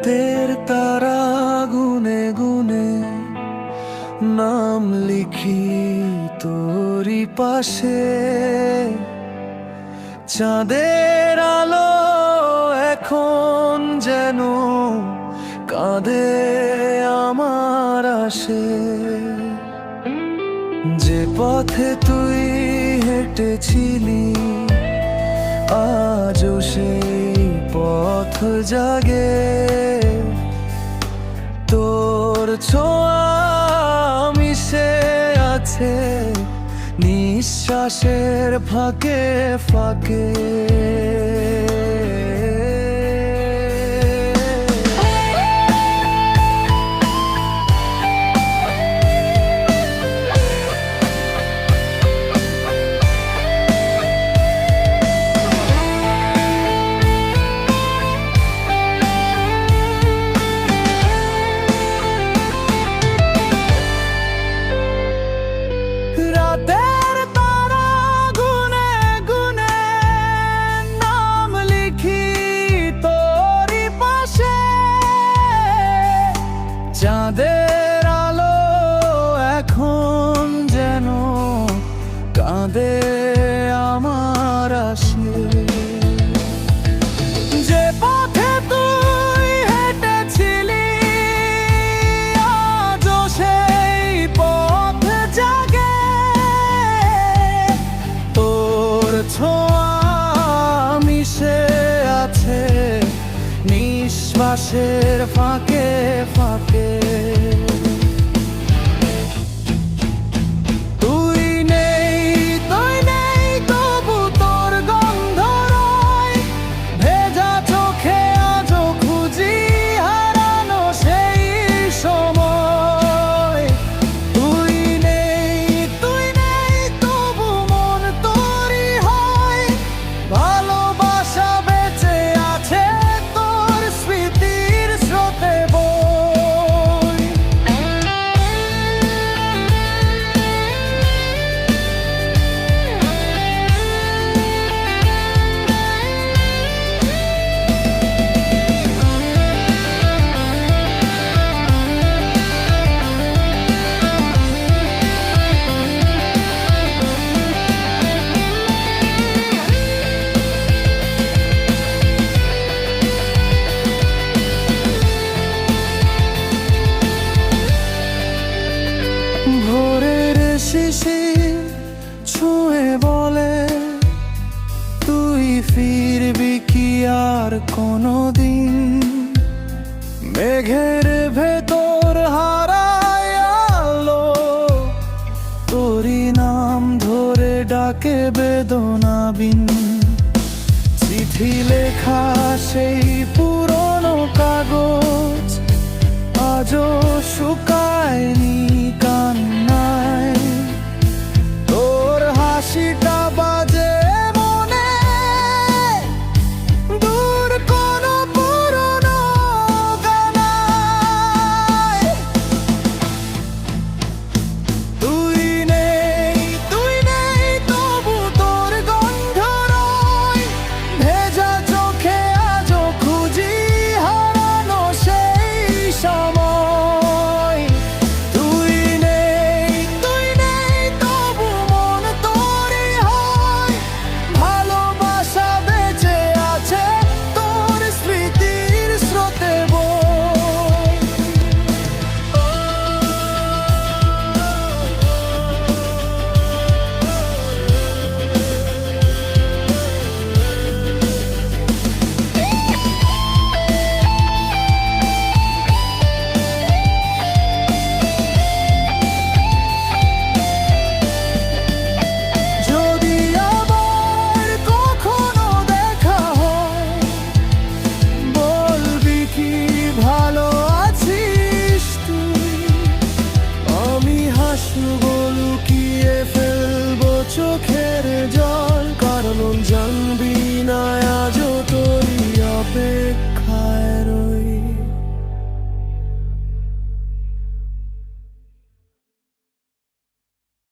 রাতের তারা গুনে গুনে নাম লিখি তোরি পাশে। চাঁদের আলো এখন যেন কাঁধে আমার আসে। যে পথে তুই হেঁটেছিলি আজও সেই পথ জাগে। তোর ছোঁয়া মিশে আছে নিঃশ্বাসের ফাঁকে ফাঁকে। রাতের তারা গুনে গুনে নাম লিখি তোরি পাশে। চাঁদের আলো এখন যেন কাঁধে আমার আসে। যে পথে তুই হেঁটেছিলি আজও সেই পথ জাগে। তোর ছোঁয়া মিশে আছে নিঃশ্বাসের ফাঁকে ফাঁকে। তুই নেই তবু তোর গন্ধ রয় ভেজা চোখে আজও খুঁজি হারানো সেই সময়। তুই নেই তবু মন তোরই হয়। ভালোবাসা বেঁচে আছে তোর স্মৃতির স্রোতে বই। ভোরের শিশির ছুঁয়ে বলে তুই ফিরবি কি আর কোনোদিন। মেঘের ভেতর হারায় আলো তোরি নাম ধরে ডাকে বেদনাবিন। চিঠি লেখা সেই পুরনো কাগজ আজও শুকায়নি কান্নায়। তোর হাসিটা বাজে মনে দূর কোনো পুরনো গানায়। তুই নেই তবু তোর গন্ধ রয় ভেজা চোখে আজও খুঁজি হারানো সেই সময়। তুই নেই তবু মন তোরই হয়। ভালোবাসা বেঁচে আছে তোর স্মৃতির স্রোতে বই। যদি আবার কখনো দেখা হয় বলবি কি ভালো আছিস তুই। আমি হাসবো লুকিয়ে ফেলবো চোখের জল।